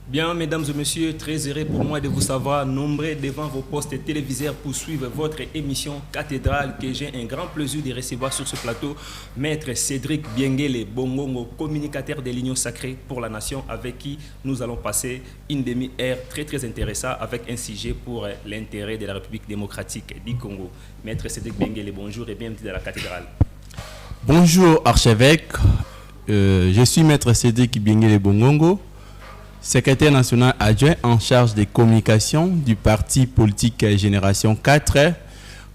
Bien, mesdames et messieurs, très heureux pour moi de vous savoir nombreux devant vos postes téléviseurs pour suivre votre émission Cathédrale que j'ai un grand plaisir de recevoir sur ce plateau. Maître Cédric Biengele Bongongo, communicateur de l'Union Sacrée pour la Nation, avec qui nous allons passer une demi-heure très intéressante avec un sujet pour l'intérêt de la République démocratique du Congo. Maître Cédric Biengele, bonjour et bienvenue dans la Cathédrale. Bonjour archevêque, je suis Maître Cédric Biengele Bongongo, secrétaire national adjoint en charge des communications du parti politique Génération 4.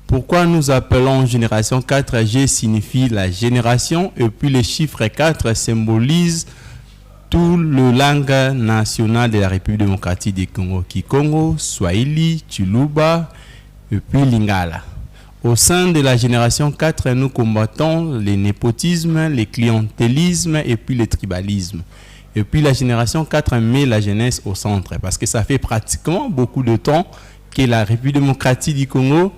Pourquoi nous appelons Génération 4? G signifie la génération et puis le chiffre 4 symbolise tout le langue nationale de la République démocratique du Congo, Kikongo, Swahili, Tsholuba et puis Lingala. Au sein de la Génération 4, nous combattons le népotisme, le clientélisme et puis le tribalisme. Et puis la Génération 4 met la jeunesse au centre parce que ça fait pratiquement beaucoup de temps que la République démocratique du Congo,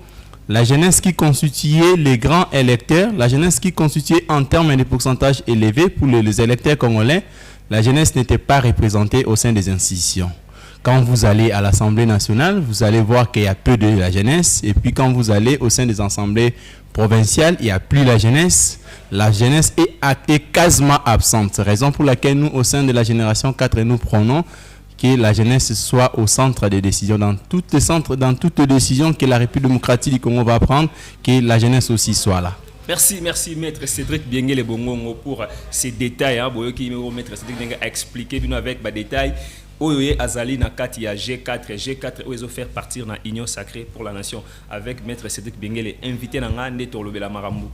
la jeunesse qui constituait les grands électeurs, la jeunesse qui constituait en termes de pourcentage élevé pour les électeurs congolais, la jeunesse n'était pas représentée au sein des institutions. Quand vous allez à l'Assemblée nationale, vous allez voir qu'il y a peu de la jeunesse. Et puis quand vous allez au sein des assemblées provinciales, il n'y a plus la jeunesse. La jeunesse est quasiment absente. Raison pour laquelle nous, au sein de la Génération 4, nous prenons que la jeunesse soit au centre des décisions. Dans toutes les décisions que la République démocratique du Congo va prendre, que la jeunesse aussi soit là. Merci, Maître Cédric Biengele Bongongo pour ces détails. Maître Cédric Biengele a expliqué avec des détails. Oyoye Azali na kati ya G4 oyo faire partir na Union Sacrée pour la Nation avec Maître Cédric Biengele invité na nga nde tolobela marambu.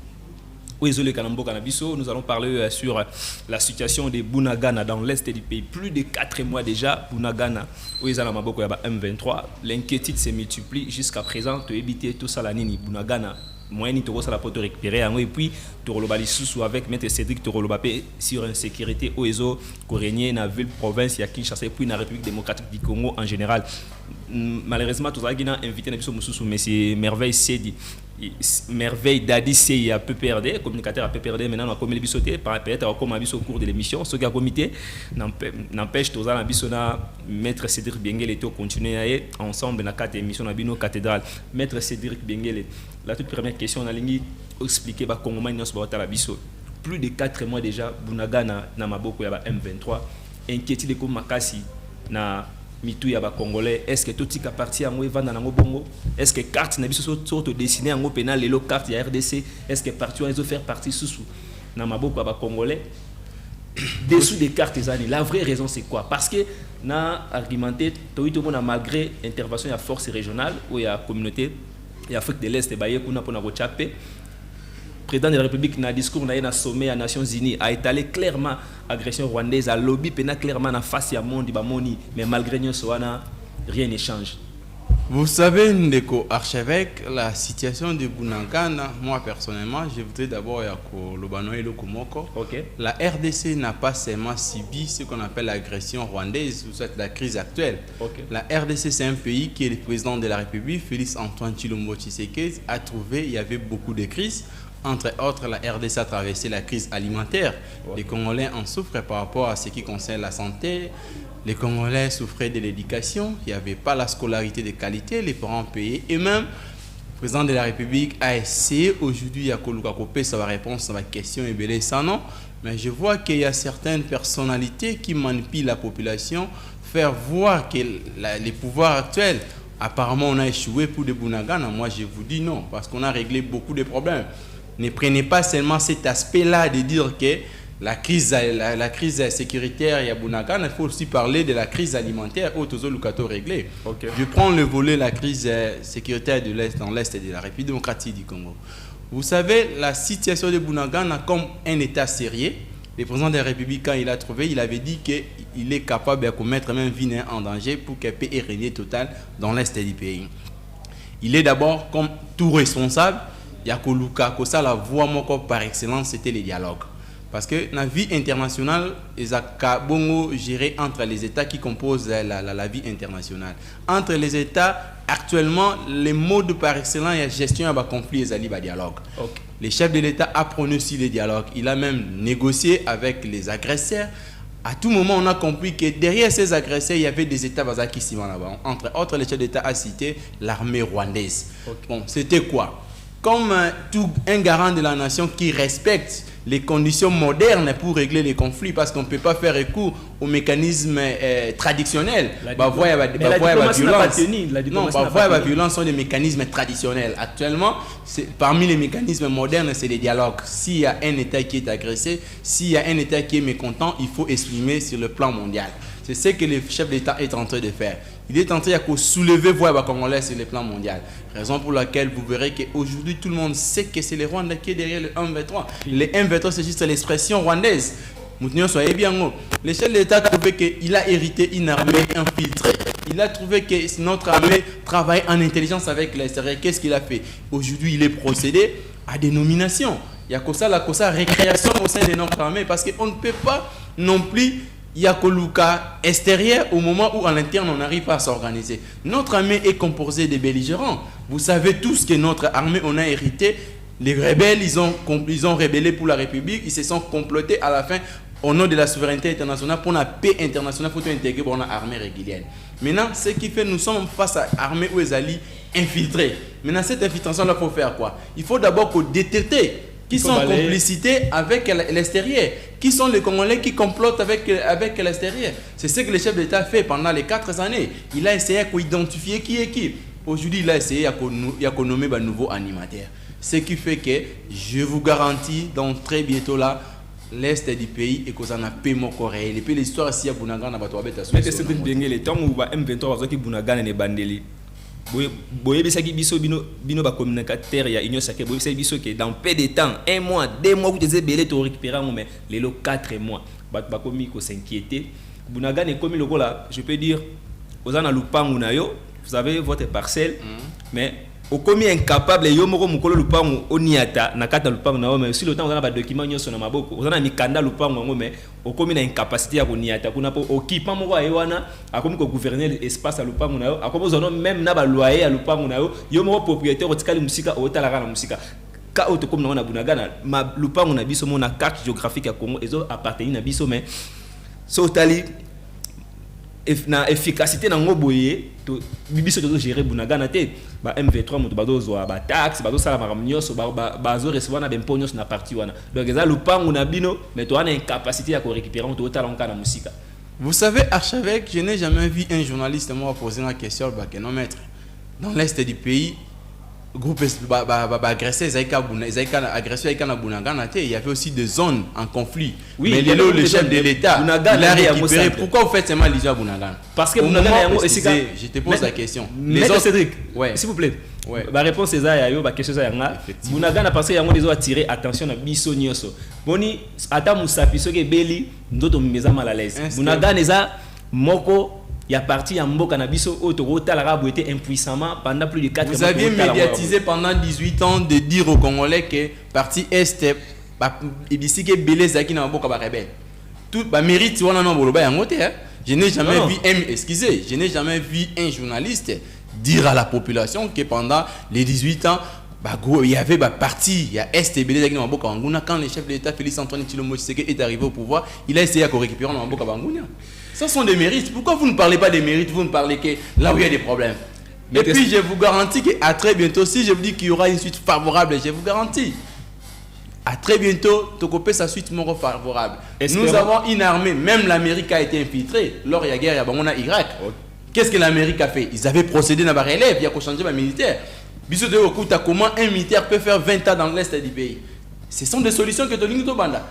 Nous allons parler sur la situation de Bunagana dans l'est du pays. Plus de 4 mois déjà, Bunagana, où ils ont M23. L'inquiétude se multiplie jusqu'à présent. Tu éviter tout ça la nini Bunagana. Moi, ni toro ça la poto récupérer et puis toro lobali sous avec Maître Cédric toro lobapé sur insécurité au ezo corégné na ville province ya Kinshasa et puis na République démocratique du Congo en général. Malheureusement tous agina invité na biso mususu monsieur Merveille Dadi c'est à PPRD communicateur à PPRD maintenant comme les bisoté peut-être comme abiso au cours de l'émission ce qui a comité n'empêche tous na biso na Maître Cédric Biengele to continuer ensemble na quatre émissions na bino cathédrale. Maître Cédric Biengele, la toute première question on a expliquer ba Congomais nyonso ba tala biso. Plus de 4 mois déjà Bunagana na maboko ya ba M23 inquiétude ko makasi na mitou ya ba Congolais. Est-ce que tout tika parti en vanda na bongo? Est-ce que carte na biso sorte dessiner en pénal les carte ya RDC? Est-ce que parti on faire partie sous na maboko ya ba Congolais? Dessous des cartes zani, la vraie raison c'est quoi? Parce que na argumenté tout malgré intervention ya force régionale ou ya communauté et Afrique de l'Est baye kuna pona rochape président de la République na discours na sommet à Nations Unies a étalé clairement agression rwandaise à lobby pena clairement na face ya monde ba moni mais malgré nous soana rien ne change. Vous savez, Ndeko archevêque, la situation de Bunagana, moi personnellement, je voudrais d'abord la RDC n'a pas seulement subi ce qu'on appelle l'agression rwandaise ou la crise actuelle. La RDC, c'est un pays qui est le président de la République, Félix Antoine Tshilombo Tshisekedi, a trouvé il y avait beaucoup de crises. Entre autres, la RDC a traversé la crise alimentaire. Les Congolais en souffrent par rapport à ce qui concerne la santé. Les Congolais souffraient de l'éducation, il n'y avait pas la scolarité de qualité, les parents payaient. Et même, le président de la République a essayé aujourd'hui à Kolukakopé sa réponse à ma question et belé ça non. Mais je vois qu'il y a certaines personnalités qui manipulent la population, faire voir que les pouvoirs actuels, apparemment on a échoué pour des Bunagana. Moi je vous dis non, parce qu'on a réglé beaucoup de problèmes. Ne prenez pas seulement cet aspect-là de dire que la crise sécuritaire et à Bunagana, il faut aussi parler de la crise alimentaire au Tozo Lukato réglé. Je prends le volet la crise sécuritaire de l'Est dans l'Est de la République démocratique du Congo. Vous savez, la situation de Bounagana comme un État sérieux, le président de la République, quand il a trouvé, il avait dit qu'il est capable de mettre même vie en danger pour qu'elle ait régner total dans l'Est du pays. Il est d'abord, comme tout responsable, Yakoluka, que ça, la voie par excellence, c'était les dialogues. Parce que la vie internationale, ils ont géré entre les États qui composent la vie internationale. Entre les États, actuellement, les modes par excellence, il y a gestion de conflit et le dialogue. Okay. Le chef de l'État a prôné aussi le dialogue. Il a même négocié avec les agresseurs. À tout moment, on a compris que derrière ces agresseurs, il y avait des États qui s'y là-bas. Entre autres, le chef d'État a cité l'armée rwandaise. Okay. Bon, c'était quoi? Comme tout un garant de la nation qui respecte les conditions modernes pour régler les conflits, parce qu'on ne peut pas faire recours aux mécanismes traditionnels. La violence sont des mécanismes traditionnels. Actuellement, parmi les mécanismes modernes, c'est les dialogues. S'il y a un État qui est agressé, s'il y a un État qui est mécontent, il faut exprimer sur le plan mondial. C'est ce que le chef d'État est en train de faire. Il est en train de soulever voix congolais sur le plan mondial. Raison pour laquelle vous verrez qu'aujourd'hui, tout le monde sait que c'est les Rwandais qui est derrière le 1v3. Le 1v3, c'est juste l'expression rwandaise. Le chef d'État a trouvé qu'il a hérité une armée infiltrée. Il a trouvé que notre armée travaille en intelligence avec l'extérieur. Qu'est-ce qu'il a fait? Aujourd'hui, il est procédé à des nominations. Il y a la récréation au sein de notre armée, parce qu'on ne peut pas non plus... Il y a Koluka extérieur au moment où à l'interne on n'arrive pas à s'organiser. Notre armée est composée de belligérants. Vous savez tous que notre armée, on a hérité. Les rebelles, ils ont rébellé pour la République. Ils se sont complotés à la fin au nom de la souveraineté internationale pour la paix internationale. Il faut intégrer pour une armée régulière. Maintenant, ce qui fait, nous sommes face à l'armée où les alliés infiltrés. Maintenant, cette infiltration-là, il faut faire quoi? Il faut d'abord détecter qui sont en complicité avec l'extérieur. Qui sont les Congolais qui complotent avec l'extérieur. C'est ce que le chef d'État a fait pendant les 4 années. Il a essayé d'identifier qui est qui. Aujourd'hui, il a essayé de nommer un nouveau animateur. Ce qui fait que, je vous garantis, donc très bientôt là, l'Est du pays et qu'on a paix mon réel. Et puis l'histoire ici à Bounagana, on va mais c'est le temps où M23 qui Bounagana est bandeli. Boye besaki biso bino ba communicateur ya union sacrée boye besaki biso que dans peu de temps 1 mois 2 mois vous devez belé to récupérer mais les 4 mois ba komi ko s'inquiéter Bounagana est comme le là je peux dire aux ana lupangu na yo vous avez votre parcelle mais au komi incapable yo moko mukolo lupangu oniata na kata lupangu na mais si le temps on a ba document nyoso na maboko on a mikanda lupangu ngo mais au komi na incapacité ya koniata kuna po occupant moko ayewana akomi ko gouverner l'espace à lupangu na yo akomo zono même na ba loyer à lupangu na yo moko propriétaire otikali musika otala kana musika ka auto comme na Bounagana ma lupangu na biso mona carte géographique ya Congo ezo appartenir na biso mais so tali na efficacité na ngoboye to bibiso to gérer Bounagana te ba M23 moto bazo zo ba taxe bazo sala makamnyoso bazo recevoir na bemponyos na parti wana donc eza lupangu na bino mais to ana incapacité à récupérer on to tala na musika. Vous savez, archevêque, je n'ai jamais vu un journaliste me poser la question non maître dans l'est du pays groupe agressé agressé à Bounagana, il y avait aussi des zones en conflit. Oui, mais le chef de l'État il a récupéré. Pourquoi vous faites seulement allusion à Bounagana? Parce que Bounagana, je te pose la question. Les autres, Cédric, s'il vous plaît. La réponse est ça, la question est ça. Bounagana parce qu'il y a des attirer attention à biso nyoso. Boni ata musapi soke beli ndoto mimeza mal à l'aise. Bounagana eza moko. Il y a parti en Mboka Nabiso, l'Arabe était impuissamment pendant plus de 4 ans. Vous aviez médiatisé pendant 18 ans de dire aux Congolais que parti Est, il dit que Belé Zaki n'a pas rebelle. Tout mérite, je n'ai jamais vu je n'ai jamais vu un journaliste dire à la population que pendant les 18 ans, il y avait parti, il y a Est et Belé Zaki n'a pas quand le chef de l'État Félix Antoine Tshilombo Tshisekedi est arrivé au pouvoir, il a essayé de récupérer Mboka Bangouna. Ce sont des mérites. Pourquoi vous ne parlez pas des mérites? Vous ne parlez que là où il y a des problèmes. Et puis je vous garantis qu'à très bientôt, si je vous dis qu'il y aura une suite favorable, je vous garantis. À très bientôt, Tokopé sa suite more favorable. Nous avons une armée, même l'Amérique a été infiltrée. Lors de la guerre, il y a Irak. Qu'est-ce que l'Amérique a fait? Ils avaient procédé dans la relève, il y a qu'à changer le militaire. Biso de Okuta, comment un militaire peut faire 20 ans dans l'Est du pays? Ce sont des solutions que Tolingo Banda.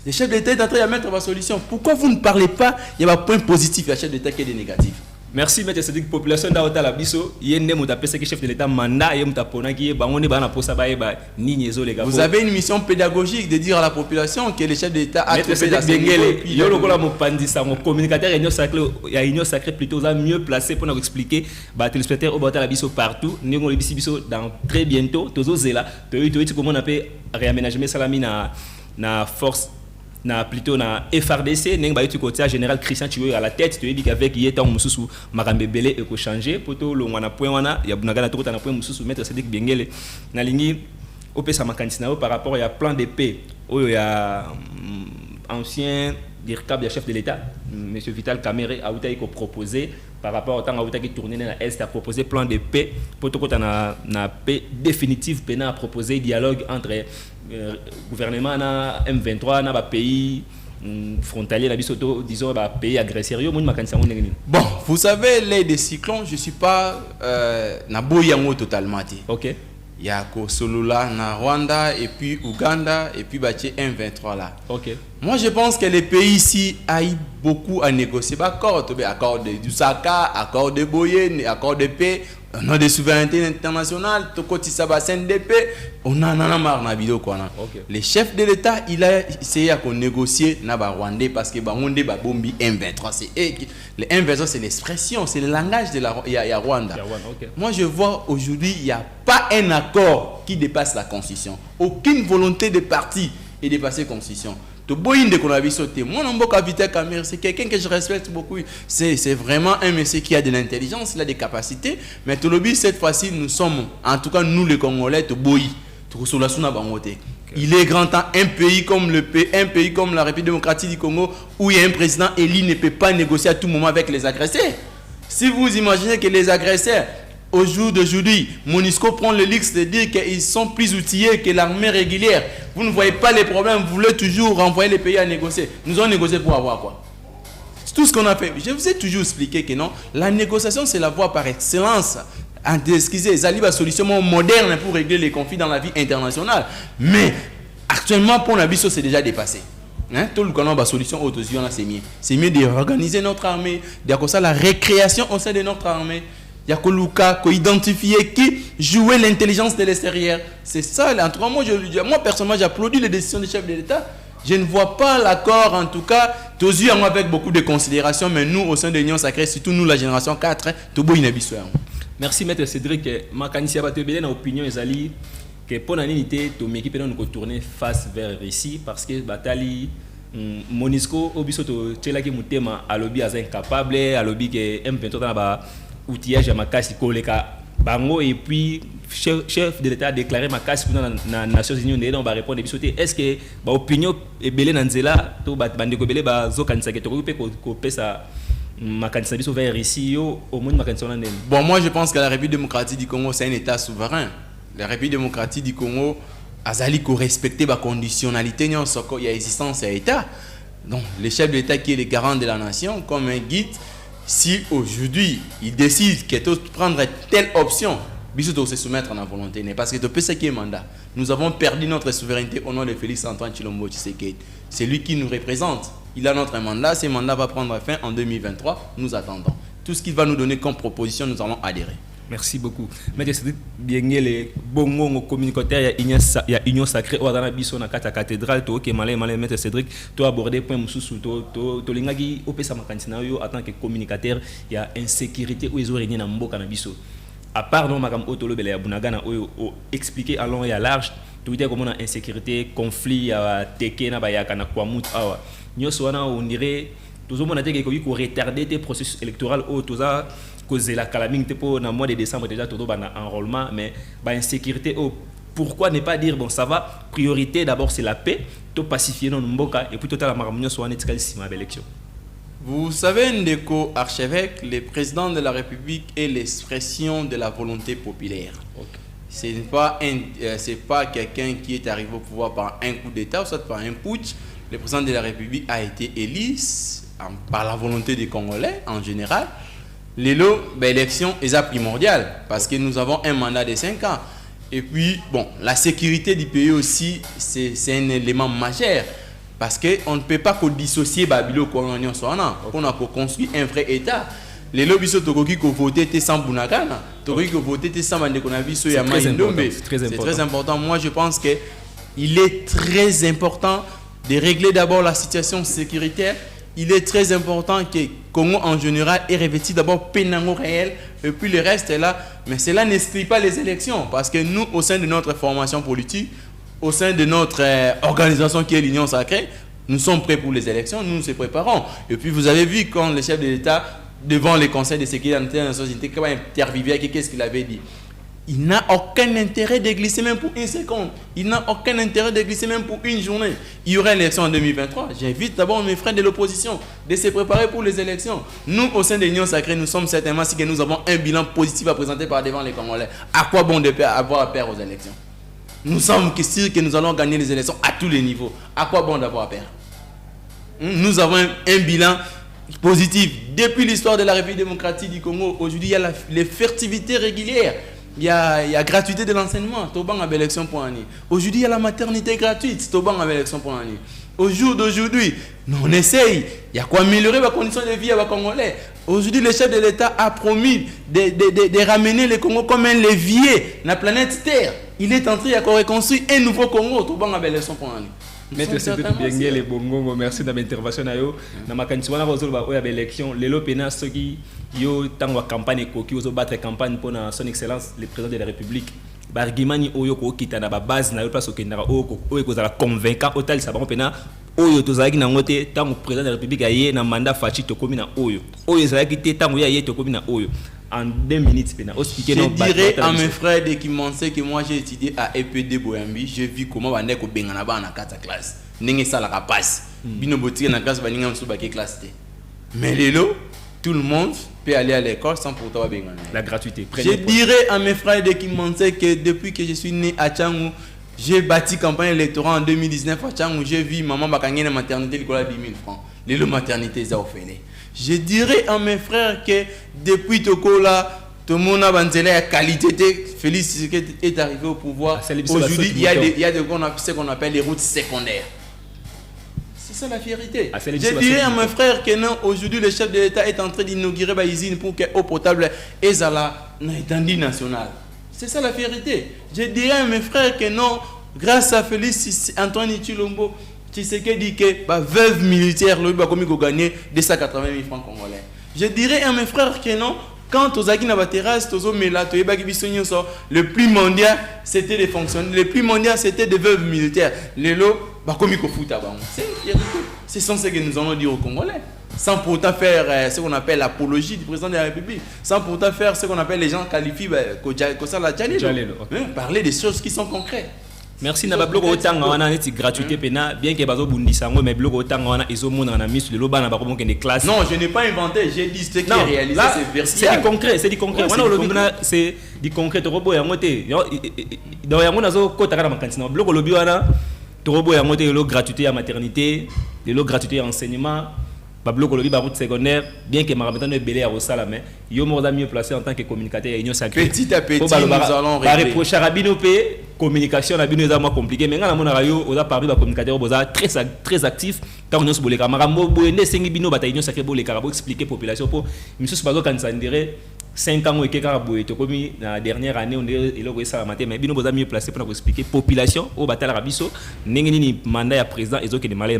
Le chef d'État est en train de mettre ma solution. Pourquoi vous ne parlez pas? Il y a un point positif, il y a un chef d'État qui est négatif. Merci, maître Cédric. Population d'Aota la biso, yende mouta pesa ki chef de l'État mandat et mouta pona ki bangone bana posa ba ni nyezo les gars. Vous avez une mission pédagogique de dire à la population que le chef de l'État a maître Cédric Bengele, yo lokola mo pandisa mo communicateur union sacrée plutôt mieux placé pour nous expliquer ba téléspectateurs au Aota la biso partout, ningo le biso dans très bientôt tozo zela, to comment on appelle réaménagement salami na force na plutôt na FRDC neng ba côté général Christian Chiyo à la tête tu dis qu'avec yeta mususu makambe belé eko changer poto lo wana point wana ya bunagana to na point mususu maître Cédric Bengele na lingi opesa makantina par rapport ya plan de paix oyo ya ancien directeur chef de l'État monsieur Vital Kamerhe a outa ko proposé par rapport au temps a outa qui tourner dans est a proposé plan de paix poto kota na paix définitive pena a proposé dialogue entre gouvernement na M23 na ba pays frontalier na bisoto disons ba pays agresseur yo moun makanisa mon ngeni. Bon, vous savez les des cyclones, je suis pas na boyango totalement. OK. Il y a Solula na Rwanda et puis Ouganda et puis Baché M23 là. OK. Moi je pense que les pays ici aillent beaucoup à négocier accord de Lusaka, accord de Boye, accord de paix. On a des souverainetés internationales, on en a marre na vidéo quoi. Les chefs de l'État, il a essayé à négocier na Rwandais parce que Rwandais ba bombi M23 c'est le M23 c'est l'expression, c'est le langage de la Rwanda. Okay. Moi je vois aujourd'hui il n'y a pas un accord qui dépasse la constitution. Aucune volonté de parti est dépasser la constitution. Moi, c'est quelqu'un que je respecte beaucoup. C'est vraiment un monsieur qui a de l'intelligence, il a des capacités. Mais cette fois-ci, nous sommes, en tout cas nous les Congolais, il est grand temps, un pays comme la République démocratique du Congo, où il y a un président élu ne peut pas négocier à tout moment avec les agresseurs. Si vous imaginez que les agresseurs, au jour d'aujourd'hui, MONUSCO prend le luxe de dire qu'ils sont plus outillés que l'armée régulière. Vous ne voyez pas les problèmes, vous voulez toujours renvoyer les pays à négocier. Nous avons négocié pour avoir quoi? C'est tout ce qu'on a fait. Je vous ai toujours expliqué que non, la négociation c'est la voie par excellence. Excusez, c'est la solution moderne pour régler les conflits dans la vie internationale. Mais actuellement, pour l'Abisso, c'est déjà dépassé. Tout le monde a solution c'est mieux de organiser notre armée, de la récréation au sein de notre armée. Il y a que identifier qui jouait l'intelligence de l'extérieur. C'est ça. Moi, personnellement, j'applaudis les décisions du chef de l'État. Je ne vois pas l'accord, en tout cas, tous yeux avec beaucoup de considération, mais nous, au sein de l'Union sacrée, surtout nous, la génération 4, tout beau inhabitué. Merci, maître Cédric. Ma opinion est que pour l'unité, tout équipe nous tourner face vers ici parce que Batali. MONUSCO, Obisoto, Tchelaki Moutema, à lobby incapable, à lobby que M23 dans outillage à Makasi Koleka Bango et puis chef de l'État a déclaré Makasi dans les Nations Unies on va répondre est-ce que l'opinion est belé dans zela to bande ko belé ba zo kanisa ke to ko pesa makanisa biso vers ici au monde makanisa on. Bon, moi je pense que la République démocratique du Congo c'est un État souverain. La République démocratique du Congo azali ko respecter la conditionnalité il y a existence à État. Donc le chef de l'État qui est le garant de la nation comme un guide. Si aujourd'hui il décide qu'il doit prendre telle option, il doit se soumettre à la volonté. Parce que depuis ce qui est mandat, nous avons perdu notre souveraineté au nom de Félix Antoine Tshilombo Tshisekedi. C'est lui qui nous représente. Il a notre mandat. Ce mandat va prendre fin en 2023. Nous attendons. Tout ce qu'il va nous donner comme proposition, nous allons adhérer. Merci beaucoup. Maître Cédric Bengele, bongo communicateur, il y a union sacrée au Adana Biso na kata cathédrale to ke malé Maître Cédric to aborder point mususu to lingaki opesa makantina yo en tant que communicateur, il y a insécurité ou ils régné na mboka na biso. À part non makam otolo bele ya bunagana o expliquer à long et à large tout dire comment insécurité, conflit à teke na bayaka na kwamut awa. Nyoso wana on dirait toujours mon attaque ko retarder des processus électoraux au toza causer la calamité pour dans le mois de décembre déjà tout dans enrôlement mais insécurité pourquoi ne pas dire bon ça va priorité d'abord c'est la paix to pacifier non mboka et puis total la maramion soit netikali sima élection. Vous savez Ndeko archevêque, le président de la République est l'expression de la volonté populaire. Okay. C'est pas quelqu'un qui est arrivé au pouvoir par un coup d'état ou soit par un putsch. Le président de la République a été élu par la volonté des Congolais en général. L'élection est primordiale parce que nous avons un mandat de 5 ans. Et puis, bon, la sécurité du pays aussi, c'est un élément majeur. Parce qu'on ne peut pas dissocier Babylone qu'on a construit un vrai État. les lobbies sont tokoki ko voter sans Bunagana, tokoki ko voter sans Mandekonabiso ya Maïndombe. C'est très important. Moi je pense que il est très important de régler d'abord la situation sécuritaire. Il est très important que Congo en général ait revêtu d'abord pénango réel et puis le reste est là. Mais cela n'exclut pas les élections parce que nous, au sein de notre formation politique, au sein de notre organisation qui est l'Union Sacrée, nous sommes prêts pour les élections, nous nous préparons. Et puis vous avez vu quand le chef de l'État, devant les conseils de sécurité de la société, comment intervivait, qu'est-ce qu'il avait dit? Il n'a aucun intérêt de glisser même pour une seconde. Il n'a aucun intérêt de glisser même pour une journée. Il y aura l'élection en 2023. J'invite d'abord mes frères de l'opposition de se préparer pour les élections. Nous, au sein de l'Union Sacrée, nous sommes certainement si que nous avons un bilan positif à présenter par devant les Congolais. À quoi bon avoir peur aux élections? Nous sommes sûrs que nous allons gagner les élections à tous les niveaux. À quoi bon d'avoir peur? Nous avons un bilan positif. Depuis l'histoire de la République démocratique du Congo, aujourd'hui, il y a les fertilités régulières. Il y a gratuité de l'enseignement. Aujourd'hui, il y a la maternité gratuite. Au jour d'aujourd'hui, on essaye. Il y a quoi améliorer les conditions de vie à Congolais. Aujourd'hui, le chef de l'État a promis de ramener le Congo comme un levier dans la planète Terre. Il est en train de reconstruire un nouveau Congo. Maître Cédric Biengele Bongongo, merci de l'intervention. Dans ma élection, les lopena ceux qui yo tant campagne koki ozo battre campagne pour son excellence le président de la République. Bargimani oyo ko kita na ba base na yo place okendaka oyo ko za convaincant otal sa ba pena oyo tozalaki na ngote tant président de la République aye na mandat fachi to komi na oyo ezalaki te tant ya ye to komi na oyo en 2 minutes pena expliquer non. Je dirais à mes frères de qui m'ont dit que moi j'ai étudié à EPD Boyambi, j'ai vu comment bande ko bengana ba na 4 classe ndenge sala ka passe bino botike na classe ba ninga msu ba ke classe te mais lelo tout le monde peut aller à l'école sans pour toi bengana la gratuité. Je dirais à mes frères de qui m'ont dit que depuis que je suis né à Tchangou, j'ai bâti campagne électorale en 2019 à Tchangou, j'ai vu maman bakangé na maternité l'école 10 000 francs lelo maternité za ofele. Je dirais à mes frères que depuis Tokola, tout le monde a la qualité. Félix est arrivé au pouvoir. Aujourd'hui, il y a ce qu'on appelle les routes secondaires. C'est ça la fierté. Je dirais à mes frères que non, aujourd'hui, le chef de l'État est en train d'inaugurer une usine pour que l'eau potable est à l'étendue nationale. C'est ça la fierté. Je dirais à mes frères que non, grâce à Félix Antoine Chilombo, tu sais qu'il dit que veuve militaire, le gagné 280 000 francs congolais. Je dirais à mes frères que non, quand aux Aki na terrasse, le plus mondial c'était des fonctionnaires, le plus mondial c'était des veuves militaires. Les lots, c'est ce que nous allons dire aux Congolais. Sans pourtant faire ce qu'on appelle l'apologie du président de la République, sans pourtant faire ce qu'on appelle les gens qualifiés, parler des choses qui sont concrètes. Merci na blog autant wana neti gratuité pena bien que bazo bundisa ngo mais blog autant wana izo mona na misu de loba na bakomo que des classes. Non, je n'ai pas inventé, j'ai dit ce qui est réalisé, c'est vertical. C'est du concret, wana lobi c'est du concret to robo ya ngote. Donc ya ngona zo kota kana makantina blog lobi wana to robo ya ngote lo gratuité à maternité, de lo gratuité à enseignement. Bablo Kolobi, route secondaire, bien que Marametan ne belé à Rosala, mais yo morda mieux placé en tant que communicateur et union sacrée. Petit à petit, nous allons régler. Reprocher à Rabino P, communication à Bino est moins compliqué, mais quand on a radio, on a parlé de communicateur très actif. Tant on a sur les camarades, Moboene, Sengi Bino, bataille union sacrée, les carabos expliquer population pour Monsieur Spazo quand ça dirait 5 ans ou quelques carabos, comme la dernière année, on est là ça la matin, mais Bino mieux placé pour expliquer population au bataille Rabiso, Nengeni mandat à président et autres qui malais.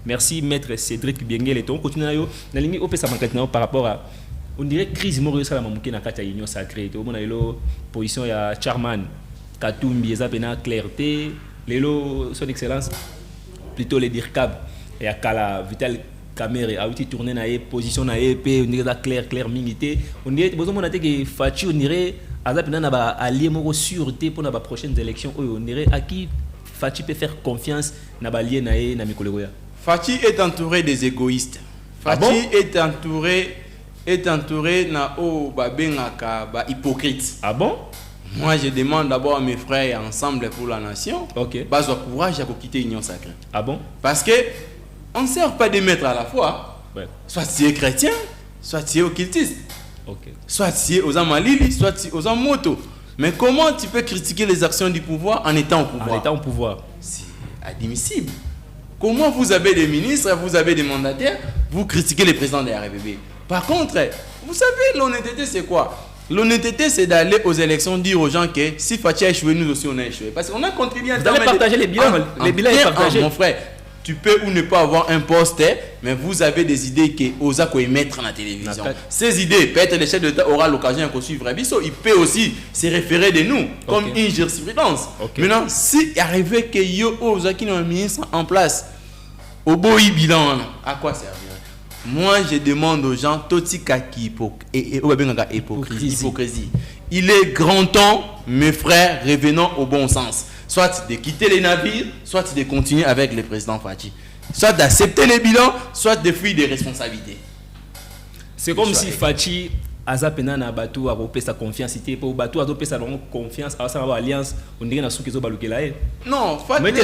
Merci maître Cédric Biengele et ton continue na yo na lingi opesa mankatna par rapport à on dirait crise moro sala mamuke na kati ya union sacrée to mona lelo position ya Charman Katumbi eza pena clarté lelo son excellence plutôt les dircab et à Kala Vital Camere a outil tourner na position na EP on dirait clair mingité on dirait besoin mona te que Fachi on dirait aza pena na ba allié moko sûreté pour na ba prochaines élections on dirait à qui Fachi peut faire confiance na ba allié na mikolo ya. Fachi est entouré des égoïstes. Fachi est entouré na o babengaka ba hypocrite. Ah bon? Moi je demande d'abord à mes frères ensemble pour la nation. OK. Baso courage à quitter l'union sacrée. Ah bon? Parce que on ne sert pas de mettre à la fois. Ouais. Soit tu es chrétien, soit tu es occultiste. OK. Soit tu es aux Amalili, soit tu es aux Amoto. Mais comment tu peux critiquer les actions du pouvoir en étant au pouvoir? En étant au pouvoir. C'est admissible. Comment vous avez des ministres, vous avez des mandataires, vous critiquez le président de la République? Par contre, vous savez, l'honnêteté, c'est quoi? L'honnêteté, c'est d'aller aux élections, dire aux gens que si Fachi a échoué, nous aussi on a échoué. Parce qu'on a contribué à... Vous allez partager les bilans. Les bilans sont partagés. Mon frère, tu peux ou ne pas avoir un poste, mais vous avez des idées que osa ko émettre dans la télévision. Ces idées, peut-être le chef d'État aura l'occasion de suivre Bisso, il peut aussi se référer de nous comme une jurisprudence. Maintenant, si arrivait que yo osa qui nous mis en place au beau bilan, à quoi servir? Moi, je demande aux gens hypocrisie. Il est grand temps, mes frères, revenons au bon sens. Soit de quitter les navires, soit de continuer avec le président Fachi. Soit d'accepter les bilans, soit de fuir des responsabilités. C'est comme si Fachi azapena na bateau a repé sa confiance, c'était pour bateau a repé sa confiance, à sa alliance, on dirait na souki zo balukela. Non, Fachi. Mais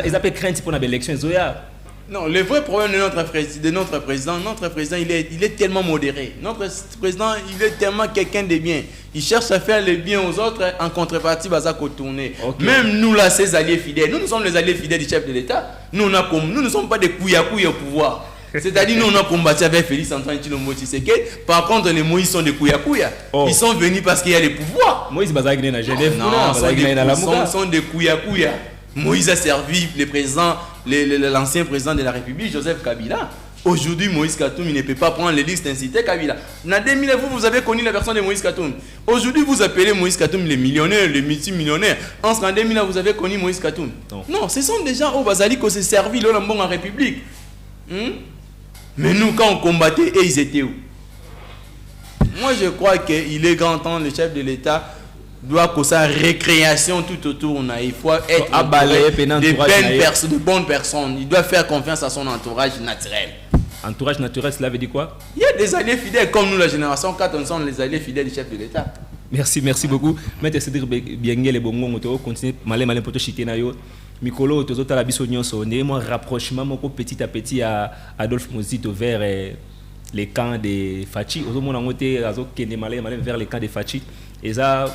ils appellent crainte pour l'élection zoya. Non, le vrai problème de notre président, il est tellement modéré. Notre président, il est tellement quelqu'un de bien. Il cherche à faire le bien aux autres, en contrepartie, il va tourner. Même nous, là, ses alliés fidèles, nous sommes les alliés fidèles du chef de l'État. Nous ne sommes pas des couilles au pouvoir. C'est-à-dire, nous, on a combattu avec Félix Antoine Tshilombo Tshisekedi. Par contre, les Moïse sont des couilles. Ils sont venus parce qu'il y a les pouvoirs. Moïse Bazagné à Genève. Non, sont des couilles. Moïse a servi l'ancien président de la République, Joseph Kabila. Aujourd'hui, Moïse Katoum, il ne peut pas prendre les listes incitées Kabila. En 2000, vous avez connu la personne de Moïse Katoum. Aujourd'hui, vous appelez Moïse Katoum les millionnaires, les multimillionnaires. En 2000, vous avez connu Moïse Katoum. Non, ce sont des gens au Bazali qui se servi en République. Mais nous, quand on combattait, et ils étaient où? Moi, je crois qu'il est grand temps, le chef de l'État doit que sa récréation tout autour. Il faut être de bonnes personnes. Il doit faire confiance à son entourage naturel. Entourage naturel, cela veut dire quoi? Il y a des alliés fidèles comme nous, la génération 4, on sommes les alliés fidèles du chef de l'État. Merci beaucoup. Maître Cédric Biengele Bongo, on continue malé pour te chiter na yo. Mikolo, tu as la bisognon son moi rapprochement petit à petit à Adolphe Mozito vers les camps de Fachi. Au moment où on était vers les camps de Fachi. Et ça,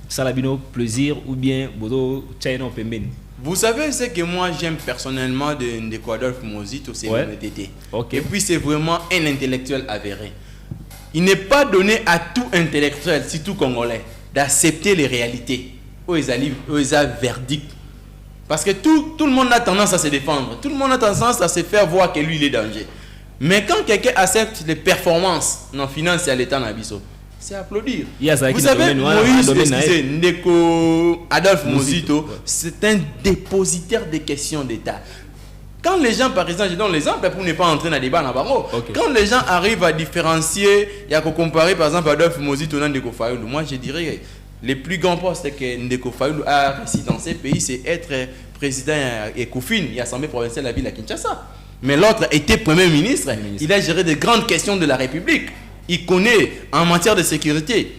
ça a plaisir ou bien bodo China pemben. Vous savez ce que moi j'aime personnellement de Adolphe Mozito, c'est l'honnêteté. Et puis c'est vraiment un intellectuel avéré. Il n'est pas donné à tout intellectuel, surtout congolais, d'accepter les réalités. Ils ont verdict. Parce que tout le monde a tendance à se défendre. Tout le monde a tendance à se faire voir que lui il est danger. Mais quand quelqu'un accepte les performances non financières à l'État Nabiso, c'est applaudir. Vous savez, Adolphe Mozito, c'est un dépositaire des questions d'État. Quand les gens, par exemple, je donne l'exemple pour ne pas entrer dans le débat, quand les gens arrivent à différencier, il y a qu'à comparer par exemple Adolphe Mozito et Ndeko Fayulu, moi je dirais les plus grands postes que Ndeko Fayulu a réussi dans ces pays, c'est être président et Koufine, il y a l'Assemblée provinciale de la ville à Kinshasa. Mais l'autre était Premier ministre, il a géré de grandes questions de la République. Il connaît en matière de sécurité.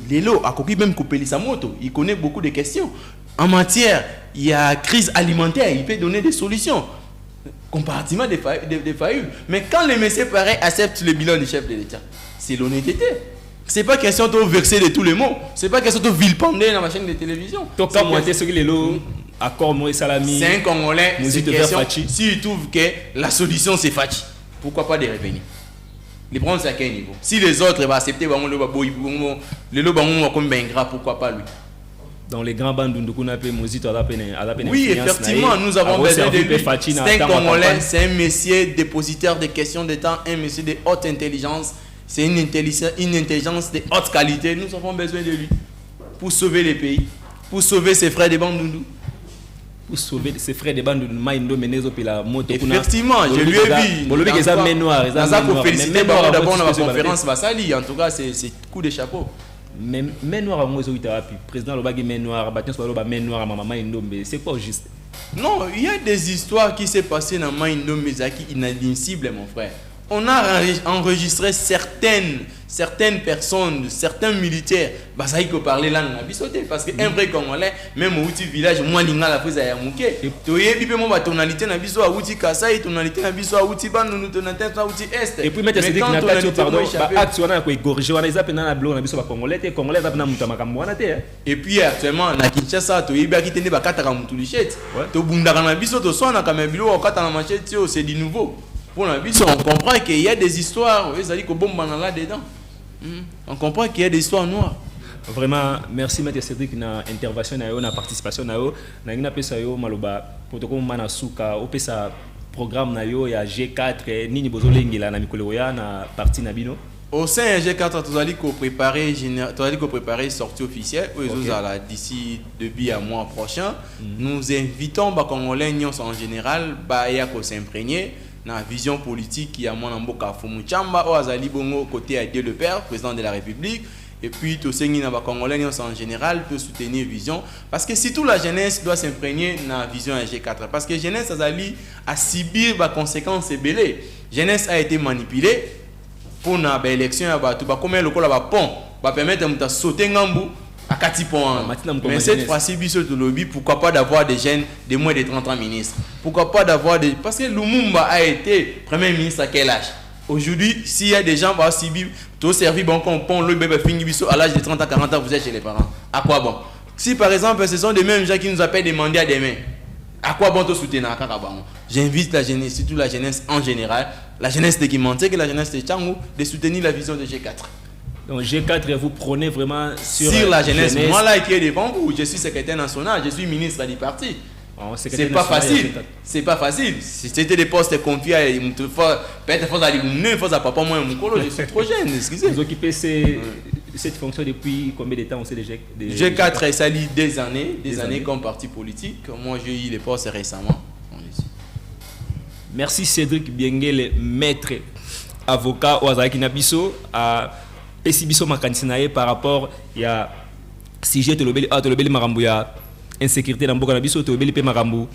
Lélo, à côté même Koupeli Samoto, il connaît beaucoup de questions. En matière, il y a crise alimentaire, il peut donner des solutions. Comparativement des Fayulu. Mais quand les messieurs pareils acceptent le bilan du chef de l'État, c'est l'honnêteté. C'est pas question de vexer de tous les mots. C'est pas question de vilipender dans ma chaîne de télévision. Donc, quand moi, ce que Lélo, accord Moïse Salami, c'est un Congolais, c'est question. S'il trouve que la solution c'est Fachi, pourquoi pas de revenir? Les problèmes c'est à quel niveau? Si les autres vont accepter, le lobango comme ben gras, pourquoi pas lui? Dans les grands bandes qu'on appelle Mozito à la peine. Oui, effectivement, nous avons besoin de lui. C'est un Congolais, c'est un monsieur dépositaire de questions d'État, un monsieur de haute intelligence. C'est une intelligence de haute qualité. Nous avons besoin de lui pour sauver les pays, pour sauver ses frères de Bandundu. Pour sauver ses frères de Bandundu, Maindo Menezo puis la moto. Effectivement, je lui ai vu. Bon, le mec est main noire. Pour féliciter d'abord dans la conférence Vassali. En tout cas, c'est coup de chapeau. Mais main noire, moi, je président Lobagi main noire, Baptiste Loba main noire, maman Maindo, mais c'est pas juste. Non, il y a des histoires qui s'est passées dans Maindo Mezaki inadmissibles, mon frère. On a enregistré certaines personnes, certains militaires, ça y peut parler langue parce que un vrai Congolais, même au petit village, moi l'inga la prise à Yamouké. Tu y es bipé mon tonalité na biso à outi Kasaï, tonalité na biso à outi Bandundu, tonalité à outi Est. Et puis mettre ces déclarations pardon, actuellement quoi corriger on a zappé na blo na biso ba Congolais, Congolais zappé na mutama mwana te. Et puis actuellement na Kinshasa, tu y ba kitende ba kataka mutulichette. To bundaka na biso to sona kama bilo okata na machette, c'est du nouveau. Pour la vie, on comprend qu'il y a des histoires, là-dedans. On comprend qu'il y a des histoires noires. Vraiment, merci Maître Cédric na intervention na yo na participation na yo na ngina pesa yo maloba protocole mana suka o pesa programme na yo ya G4 nini bozolengela na mikolo ya na partie na bino. Au sein de G4, tu as préparé sortie officielle d'ici début à mois prochain. Nous invitons les Congolais en général à s'imprégner dans la vision politique qui a mon amboka Fumuchamba ou Azali Bongo côté à Dieu le Père, président de la République. Et puis tous les Congolais en général peuvent soutenir vision parce que si toute la jeunesse doit s'imprégner dans la vision G4 parce que jeunesse Azali a subir les conséquences belées. Jeunesse a été manipulée pour l'élection combien le col pont va permettre de sauter ngambu à Katipon. Mais cette fois-ci biso de lobby pourquoi pas d'avoir des jeunes de moins de 30 ans ministres. Pourquoi pas d'avoir des parce que Lumumba a été premier ministre à quel âge? Aujourd'hui, s'il y a des gens qui subir tout servir bon pont le bébé fini biso à l'âge de 30 à 40 ans vous êtes chez les parents. À quoi bon? Si par exemple ce sont des mêmes gens qui nous appellent demander à demain. À quoi bon te soutenir? J'invite la jeunesse, surtout la jeunesse en général, la jeunesse de Guimanté et la jeunesse de Tchangou, de soutenir la vision de G4. Donc G4, vous prenez vraiment sur la jeunesse. Moi là qui est devant vous, je suis secrétaire national, je suis ministre du parti. C'est pas facile. C'est pas facile. Si c'était des postes confiés à peut-être faut aller mener, faut à papa moi mon colo, je suis trop jeune, excusez. Vous occupez cette fonction depuis combien de temps on sait déjà G4 ça lit des années comme parti politique. Moi j'ai eu les postes récemment. Merci Cédric Biengele, maître avocat au Azaki Nabiso à Pesibiso Makansinaye par rapport à sujet de l'obéli Marambouya. Insécurité dans Boka Nabiso, Tobeli Pe Marambu.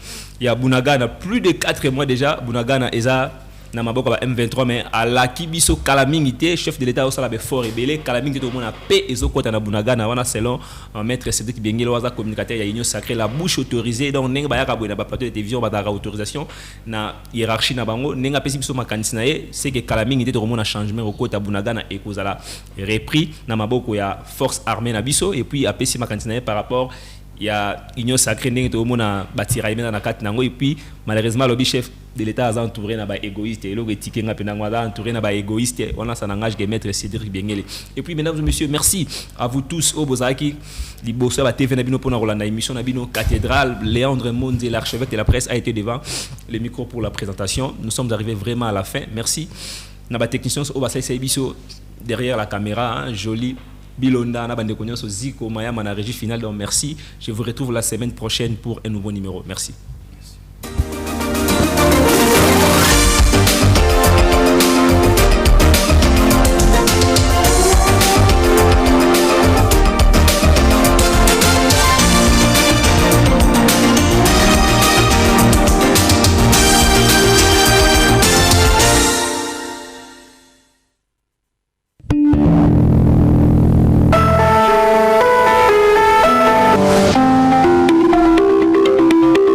Il y a Bunagana, plus de 4 mois déjà. Bunagana, Eza, Namaboka M23, mais à la Kibiso Kalamingité, chef de l'État au Salabé fort et belé. Kalamingité, tout le monde a paix et Zokota na Bunagana. On a selon un maître Cédric Biengele, Waza communicateur, il y a une sacrée, la bouche autorisée. Donc, Nenga Bayaka Bouna, plateau de télévision, Badara autorisation, na hiérarchie na bango. Nenga Pesibiso Makansinaye, c'est que Kalamingité, tout le monde a changement au côté à Bunagana et Kozala repris. Namaboko, il y a force armée Nabiso, et puis à Pesi Makansinaye par rapport. Il y a union sacrée tout le monde a bâti dans la carte et puis malheureusement le chef de l'État a entouré na égoïste et le ticket n'a pas entouré na égoïste on a ça n'engage des maîtres Cédric Biengele et puis mesdames et messieurs merci à vous tous au Bozaki liboso ba TV na bino pour na émission na bino cathédrale Léandre Monzi l'archevêque de la presse a été devant le micro pour la présentation. Nous sommes arrivés vraiment à la fin. Merci na ba technicien au Basai Saibiso derrière la caméra joli Bilonda, Ziko, Maya, Régie finale. Donc merci. Je vous retrouve la semaine prochaine pour un nouveau numéro. Merci.